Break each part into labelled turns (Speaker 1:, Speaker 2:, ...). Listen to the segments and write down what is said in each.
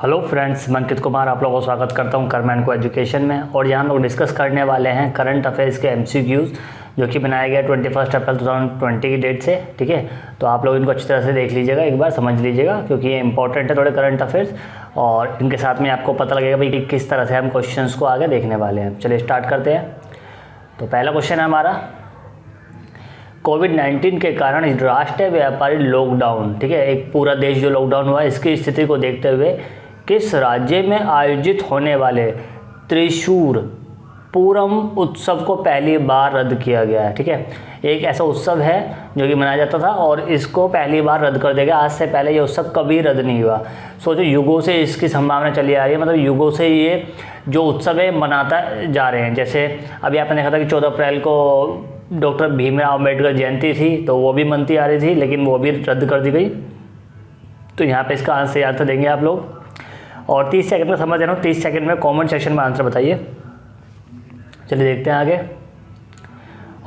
Speaker 1: Hello friends, मैं अंकित कुमार आप लोगों को स्वागत करता हूं कर्मा एंड को एजुकेशन में। और यहाँ हम लोग डिस्कस करने वाले हैं करंट अफेयर्स के MCQs जो कि बनाया गया 21 अप्रैल 2020 की डेट से। ठीक है, तो आप लोग इनको अच्छी तरह से देख लीजिएगा, एक बार समझ लीजिएगा क्योंकि ये इंपॉर्टेंट है थोड़े करंट अफेयर्स, और इनके साथ में आपको पता लगेगा भाई कि किस तरह से हम क्वेश्चन को आगे देखने वाले हैं। चलिए स्टार्ट करते हैं। तो पहला क्वेश्चन है हमारा, कोविड-19 के कारण राष्ट्रीय व्यापारी लॉकडाउन, ठीक है, एक पूरा देश जो लॉकडाउन हुआ इसकी स्थिति को देखते हुए किस राज्य में आयोजित होने वाले त्रिशूर पूरम उत्सव को पहली बार रद्द किया गया है। ठीक है, एक ऐसा उत्सव है जो कि मनाया जाता था और इसको पहली बार रद्द कर दिया गया। आज से पहले ये उत्सव कभी रद्द नहीं हुआ। सोचो, युगों से इसकी संभावना चली आ रही है, मतलब युगों से ये जो उत्सव है मनाता जा रहे हैं। जैसे अभी आपने देखा था कि 14 अप्रैल को डॉक्टर भीमराव अम्बेडकर जयंती थी, तो वो भी मनती आ रही थी, लेकिन वो भी रद्द कर दी गई। तो यहाँ पे इसका आंसर देंगे आप लोग, और 30 सेकंड में समझ रहा हूँ, 30 सेकंड में कमेंट सेक्शन में आंसर बताइए। चलिए देखते हैं आगे।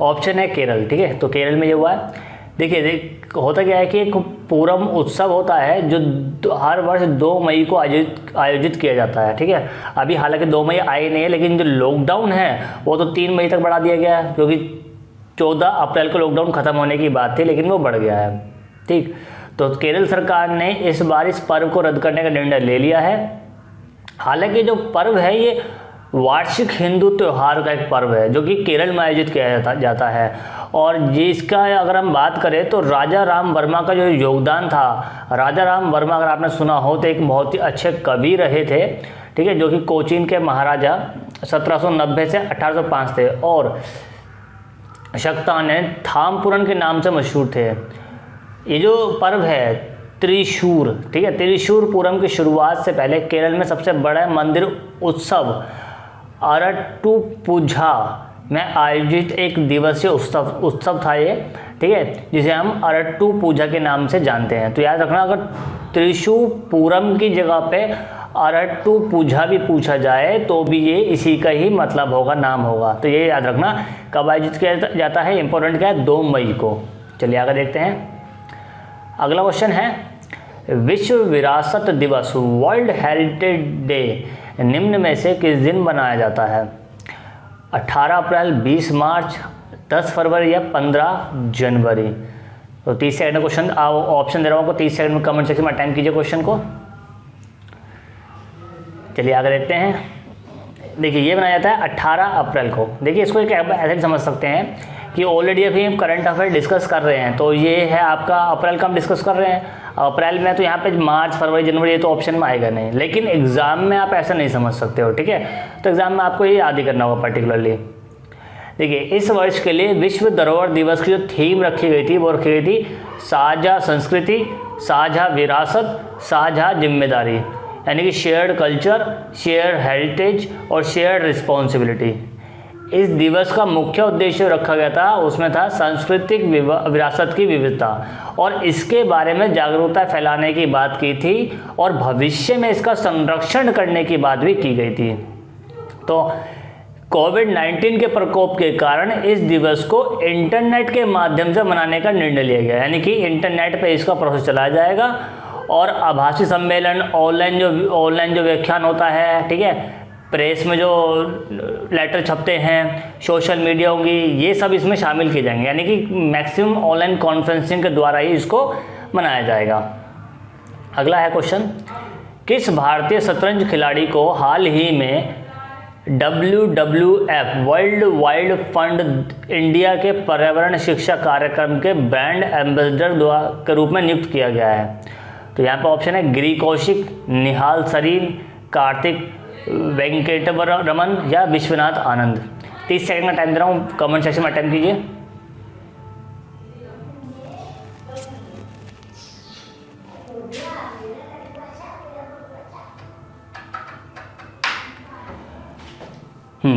Speaker 1: ऑप्शन है केरल। ठीक है, तो केरल में ये हुआ है। देखिए होता क्या है कि एक पूरम उत्सव होता है जो हर वर्ष 2 मई को आयोजित किया जाता है। ठीक है, अभी हालांकि 2 मई आए नहीं है, लेकिन जो लॉकडाउन है वो तो 3 मई तक बढ़ा दिया गया है, क्योंकि 14 अप्रैल को लॉकडाउन ख़त्म होने की बात थी, लेकिन वो बढ़ गया है। ठीक, तो केरल सरकार ने इस बार इस पर्व को रद्द करने का निर्णय ले लिया है। हालांकि जो पर्व है ये वार्षिक हिंदू त्यौहार का एक पर्व है जो कि केरल में आयोजित किया जाता है, और जिसका अगर हम बात करें तो राजा राम वर्मा का जो योगदान था, राजा राम वर्मा अगर आपने सुना हो तो एक बहुत ही अच्छे कवि रहे थे। ठीक है, जो कि कोचीन के महाराजा 1790 से 1805 थे, और शक्तान थामपुरन के नाम से मशहूर थे। ये जो पर्व है त्रिशूर, ठीक है, त्रिशूर पूरम की शुरुआत से पहले केरल में सबसे बड़ा मंदिर उत्सव अरट्टुपुझा में आयोजित एक दिवसीय उत्सव था ये। ठीक है, जिसे हम अरट्टुपुझा के नाम से जानते हैं। तो याद रखना, अगर त्रिशूर पूरम की जगह पे अरट्टुपुझा भी पूछा जाए तो भी ये इसी का ही मतलब होगा, नाम होगा। तो ये याद रखना कब आयोजित किया जाता है, इंपॉर्टेंट क्या है, 2 मई को। चलिए आगे देखते हैं। अगला क्वेश्चन है, विश्व विरासत दिवस वर्ल्ड हेरिटेज डे निम्न में से किस दिन मनाया जाता है? 18 अप्रैल, 20 मार्च, 10 फरवरी या 15 जनवरी? तो 30 सेकंड में क्वेश्चन ऑप्शन दे रहा हूँ आपको, 30 सेकंड में कमेंट सेक्शन में अटेम्प्ट कीजिए क्वेश्चन को। चलिए आगे देखते हैं। देखिए ये बनाया जाता है 18 अप्रैल को। देखिए इसको एक ऐसे समझ सकते हैं कि ऑलरेडी अभी हम करंट अफेयर डिस्कस कर रहे हैं, तो ये है आपका अप्रैल का हम डिस्कस कर रहे हैं। अप्रैल में तो यहाँ पे मार्च, फरवरी, जनवरी ये तो ऑप्शन में आएगा नहीं, लेकिन एग्जाम में आप ऐसा नहीं समझ सकते हो। ठीक है, तो एग्जाम में आपको ये याद ही करना होगा पर्टिकुलरली। देखिए इस वर्ष के लिए विश्व धरोहर दिवस की जो थीम रखी गई थी वो रखी गई थी साझा संस्कृति, साझा विरासत, साझा जिम्मेदारी, यानी कि शेयर्ड कल्चर, शेयर्ड हेरिटेज और शेयर्ड रिस्पॉन्सिबिलिटी। इस दिवस का मुख्य उद्देश्य रखा गया था, उसमें था सांस्कृतिक विरासत की विविधता, और इसके बारे में जागरूकता फैलाने की बात की थी, और भविष्य में इसका संरक्षण करने की बात भी की गई थी। तो कोविड-19 के प्रकोप के कारण इस दिवस को इंटरनेट के माध्यम से मनाने का निर्णय लिया गया, यानी कि इंटरनेट पे इसका प्रोसेस चलाया जाएगा, और आभासी सम्मेलन, ऑनलाइन जो व्याख्यान होता है, ठीक है, प्रेस में जो लेटर छपते हैं, सोशल मीडिया होंगी, ये सब इसमें शामिल किए जाएंगे, यानी कि मैक्सिमम ऑनलाइन कॉन्फ्रेंसिंग के द्वारा ही इसको मनाया जाएगा। अगला है क्वेश्चन, किस भारतीय शतरंज खिलाड़ी को हाल ही में WWF world wide fund India के पर्यावरण शिक्षा कार्यक्रम के ब्रांड एम्बेसडर के रूप में नियुक्त किया गया है? तो यहाँ पर ऑप्शन है गिरी कौशिक, निहाल सरीन, कार्तिक वेंकटरमन या विश्वनाथ आनंद। 30 सेकंड का टाइम दे रहा हूँ, कमेंट सेक्शन में अटेम्प्ट कीजिए।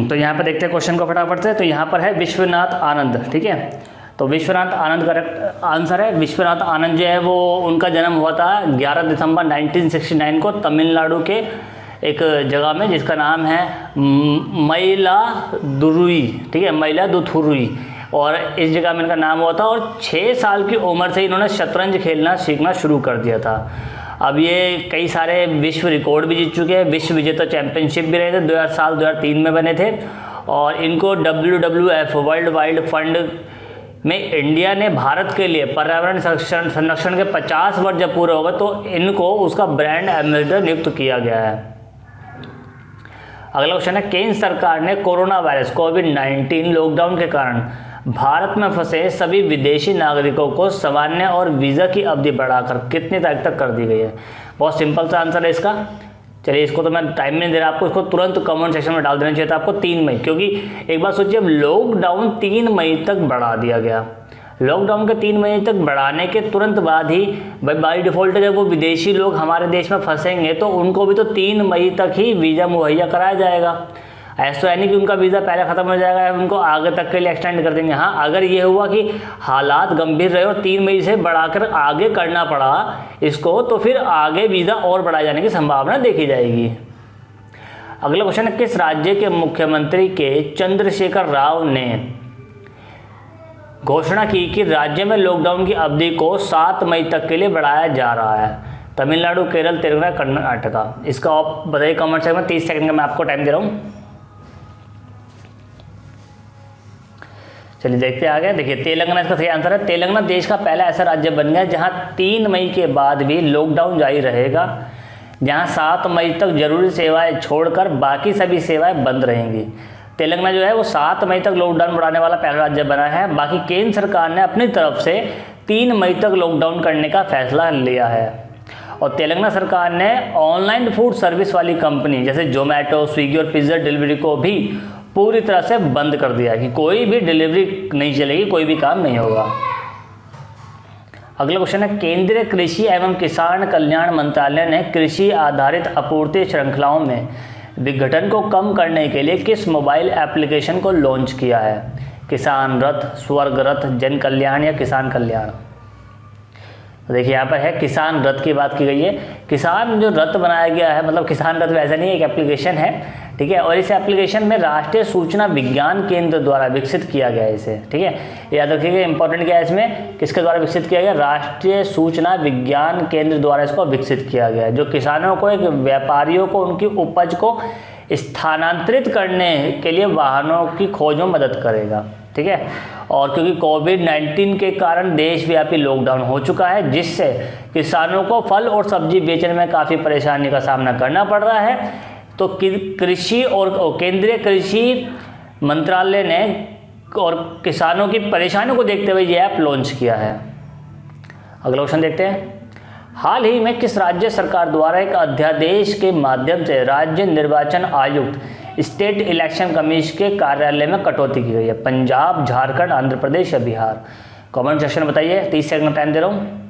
Speaker 1: तो यहाँ पर देखते हैं क्वेश्चन को फटाफट से। तो यहाँ पर है विश्वनाथ आनंद। ठीक है, तो विश्वनाथ आनंद करेक्ट आंसर है। विश्वनाथ आनंद जो है वो उनका जन्म हुआ था 11 दिसंबर 1969 को तमिलनाडु के एक जगह में जिसका नाम है मयिलादुथुरई। ठीक है, मयिलादुथुरई, और इस जगह में इनका नाम हुआ था, और 6 साल की उम्र से इन्होंने शतरंज खेलना सीखना शुरू कर दिया था। अब ये कई सारे विश्व रिकॉर्ड भी जीत चुके हैं, विश्व विजेता चैंपियनशिप भी रहे थे, 2003 में बने थे। और इनको WWF वर्ल्ड वाइड फंड में इंडिया ने भारत के लिए पर्यावरण संरक्षण के 50 वर्ष जब पूरे हो गए तो इनको उसका ब्रांड एम्बेसडर नियुक्त किया गया है। अगला क्वेश्चन है, केंद्र सरकार ने कोरोना वायरस कोविड-19 लॉकडाउन के कारण भारत में फंसे सभी विदेशी नागरिकों को सामान्य और वीज़ा की अवधि बढ़ाकर कितनी तारीख तक कर दी गई है? बहुत सिंपल सा आंसर है इसका। चलिए, इसको तो मैं टाइम नहीं दे रहा आपको, इसको तुरंत कमेंट सेक्शन में डाल देना चाहिए था आपको 3 मई, क्योंकि एक बात सोचिए, अब लॉकडाउन 3 मई तक बढ़ा दिया गया। लॉकडाउन के 3 मई तक बढ़ाने के तुरंत बाद ही बाई डिफ़ॉल्ट जब वो विदेशी लोग हमारे देश में फंसेंगे तो उनको भी तो 3 मई तक ही वीज़ा मुहैया कराया जाएगा। ऐसा तो है नहीं कि उनका वीज़ा पहले ख़त्म हो जाएगा या उनको आगे तक के लिए एक्सटेंड कर देंगे। हाँ, अगर ये हुआ कि हालात गंभीर रहे और 3 मई से बढ़ाकर आगे करना पड़ा इसको, तो फिर आगे वीज़ा और बढ़ाए जाने की संभावना देखी जाएगी। अगला क्वेश्चन है, किस राज्य के मुख्यमंत्री के चंद्रशेखर राव ने घोषणा की कि राज्य में लॉकडाउन की अवधि को 7 मई तक के लिए बढ़ाया जा रहा है? तमिलनाडु, केरल, तेलंगाना, कर्नाटका। इसका आप बताइए कमेंट सेक्शन में। 30 सेकंड का मैं आपको टाइम दे रहा हूँ। चलिए देखते हैं आगे। देखिए, तेलंगाना इसका सही आंसर है। तेलंगाना देश का पहला ऐसा राज्य बन गया जहां 3 मई के बाद भी लॉकडाउन जारी रहेगा, जहां 7 मई तक जरूरी सेवाएं छोड़कर बाकी सभी सेवाएं बंद रहेंगी। तेलंगाना जो है वो 7 मई तक लॉकडाउन बढ़ाने वाला पहला राज्य बना है। बाकी केंद्र सरकार ने अपनी तरफ से 3 मई तक लॉकडाउन करने का फैसला लिया है। और तेलंगाना सरकार ने ऑनलाइन फूड सर्विस वाली कंपनी जैसे जोमेटो, स्विगी और पिज़्ज़ा डिलीवरी को भी पूरी तरह से बंद कर दिया कि कोई भी डिलीवरी नहीं चलेगी, कोई भी काम नहीं होगा। अगला क्वेश्चन है, केंद्रीय कृषि एवं किसान कल्याण मंत्रालय ने कृषि आधारित आपूर्ति श्रृंखलाओं में विघटन को कम करने के लिए किस मोबाइल एप्लीकेशन को लॉन्च किया है? किसान रथ, स्वर्ग रथ, जन कल्याण या किसान कल्याण? देखिए, यहाँ पर है किसान रथ की बात की गई है। किसान जो रथ बनाया गया है, मतलब किसान रथ वैसा नहीं है, एक एप्लीकेशन है, ठीक है। और इस एप्लीकेशन में राष्ट्रीय सूचना विज्ञान केंद्र द्वारा विकसित किया गया है इसे, ठीक है। याद रखिएगा, इंपॉर्टेंट क्या है इसमें, किसके द्वारा विकसित किया गया? राष्ट्रीय सूचना विज्ञान केंद्र द्वारा इसको विकसित किया गया है, जो किसानों को, एक व्यापारियों को उनकी उपज को स्थानांतरित करने के लिए वाहनों की खोज में मदद करेगा, ठीक है। और क्योंकि कोविड-19 के कारण देशव्यापी लॉकडाउन हो चुका है, जिससे किसानों को फल और सब्जी बेचने में काफ़ी परेशानी का सामना करना पड़ रहा है, तो कृषि और केंद्रीय कृषि मंत्रालय ने और किसानों की परेशानियों को देखते हुए ये ऐप लॉन्च किया है। अगला क्वेश्चन देखते हैं। हाल ही में किस राज्य सरकार द्वारा एक अध्यादेश के माध्यम से राज्य निर्वाचन आयुक्त, स्टेट इलेक्शन कमीशन के कार्यालय में कटौती की गई है? पंजाब, झारखंड, आंध्र प्रदेश या बिहार? कमेंट सेक्शन में बताइए। 30 सेकंड का टाइम दे रहा हूँ।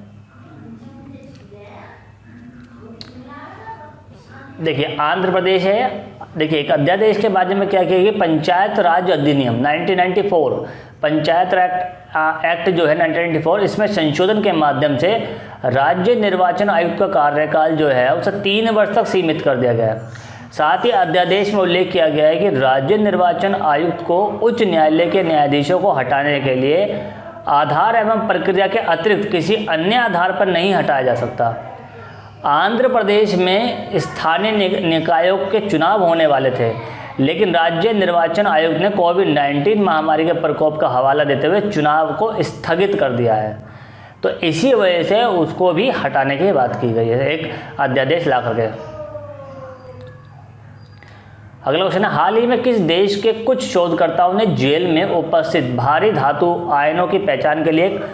Speaker 1: देखिए, आंध्र प्रदेश है। देखिए, एक अध्यादेश के माध्यम में क्या किया गया? पंचायत राज अधिनियम 1994, पंचायत एक्ट जो है 1994, इसमें संशोधन के माध्यम से राज्य निर्वाचन आयुक्त का कार्यकाल जो है उसे 3 वर्ष तक सीमित कर दिया गया है। साथ ही अध्यादेश में उल्लेख किया गया है कि राज्य निर्वाचन आयुक्त को उच्च न्यायालय के न्यायाधीशों को हटाने के लिए आधार एवं प्रक्रिया के अतिरिक्त किसी अन्य आधार पर नहीं हटाया जा सकता। आंध्र प्रदेश में स्थानीय निकायों के चुनाव होने वाले थे, लेकिन राज्य निर्वाचन आयोग ने कोविड-19 महामारी के प्रकोप का हवाला देते हुए चुनाव को स्थगित कर दिया है, तो इसी वजह से उसको भी हटाने की बात की गई है, एक अध्यादेश ला करके। अगला क्वेश्चन है, हाल ही में किस देश के कुछ शोधकर्ताओं ने जेल में उपस्थित भारी धातु आयनों की पहचान के लिए एक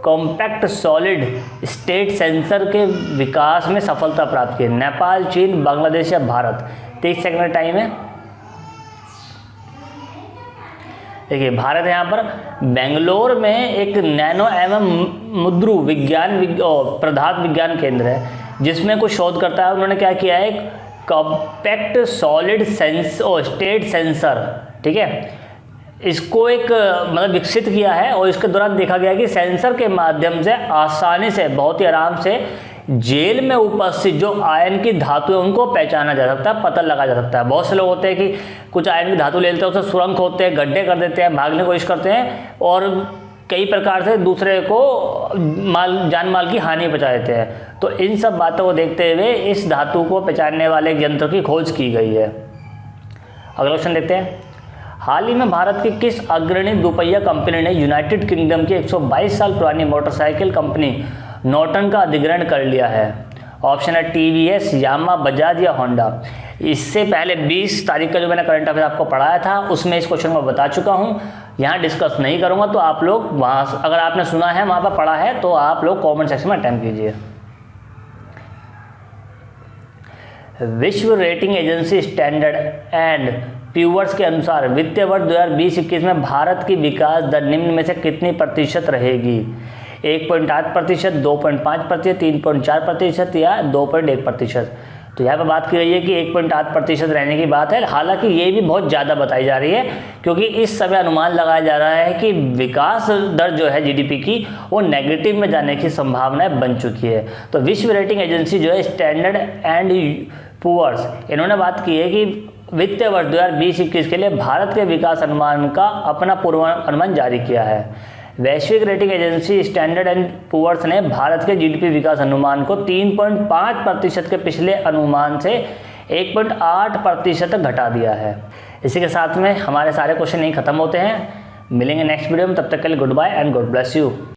Speaker 1: कॉम्पैक्ट सॉलिड स्टेट सेंसर के विकास में सफलता प्राप्त की? नेपाल, चीन, बांग्लादेश या भारत? 30 सेकंड का टाइम है। देखिए, भारत है यहाँ पर। बेंगलोर में एक नैनो एवं मुद्रू पदार्थ विज्ञान केंद्र है, जिसमें कुछ शोधकर्ता है, उन्होंने क्या किया है, एक कॉम्पैक्ट सॉलिड स्टेट सेंसर, ठीक है, इसको एक मतलब विकसित किया है। और इसके दौरान देखा गया कि सेंसर के माध्यम से आसानी से, बहुत ही आराम से जेल में उपस्थित जो आयन की धातु है उनको पहचाना जा सकता है, पता लगा जा सकता है। बहुत से लोग होते हैं कि कुछ आयन की धातु ले लेते हैं, उसे सुरंग होते हैं, गड्ढे कर देते हैं, भागने की कोशिश करते हैं और कई प्रकार से दूसरे को जान माल की हानि पहुंचा देते हैं। तो इन सब बातों को देखते हुए इस धातु को पहचानने वाले एक यंत्र की खोज की गई है। अगला क्वेश्चन देखते हैं। हाल ही में भारत की किस अग्रणी दोपहिया कंपनी ने यूनाइटेड किंगडम की 122 साल पुरानी मोटरसाइकिल कंपनी नॉर्टन का अधिग्रहण कर लिया है? ऑप्शन है टीवीएस, यामा, बजाज या होंडा। इससे पहले 20 तारीख का जो मैंने करंट अफेयर आपको पढ़ाया था उसमें इस क्वेश्चन को बता चुका हूँ, यहाँ डिस्कस नहीं करूँगा। तो आप लोग वहाँ, अगर आपने सुना है वहाँ पर पढ़ा है तो आप लोग कमेंट सेक्शन में अटेम्प्ट कीजिए। विश्व रेटिंग एजेंसी स्टैंडर्ड एंड प्यूअर्स के अनुसार वित्तीय वर्ष 2020-21 में भारत की विकास दर निम्न में से कितनी प्रतिशत रहेगी? 1.8%, 2.5%, 3.4% या 2.1%। तो यहाँ पर बात की गई है कि 1.8% रहने की बात है। हालांकि ये भी बहुत ज़्यादा बताई जा रही है क्योंकि इस समय अनुमान लगाया जा रहा है कि विकास दर जो है जीडीपी की वो नेगेटिव में जाने की संभावनाएं बन चुकी है। तो विश्व रेटिंग एजेंसी जो है स्टैंडर्ड एंड पुअर्स, इन्होंने बात की है कि वित्तीय वर्ष 2020-21 के लिए भारत के विकास अनुमान का अपना पूर्वानुमान जारी किया है। वैश्विक rating agency Standard and Poor's ने भारत के जीडीपी विकास अनुमान को 3.5% के पिछले अनुमान से 1.8% तक घटा दिया है। इसी के साथ में हमारे सारे क्वेश्चन यहीं खत्म होते हैं। मिलेंगे नेक्स्ट वीडियो में, तब तक के लिए goodbye and God bless you.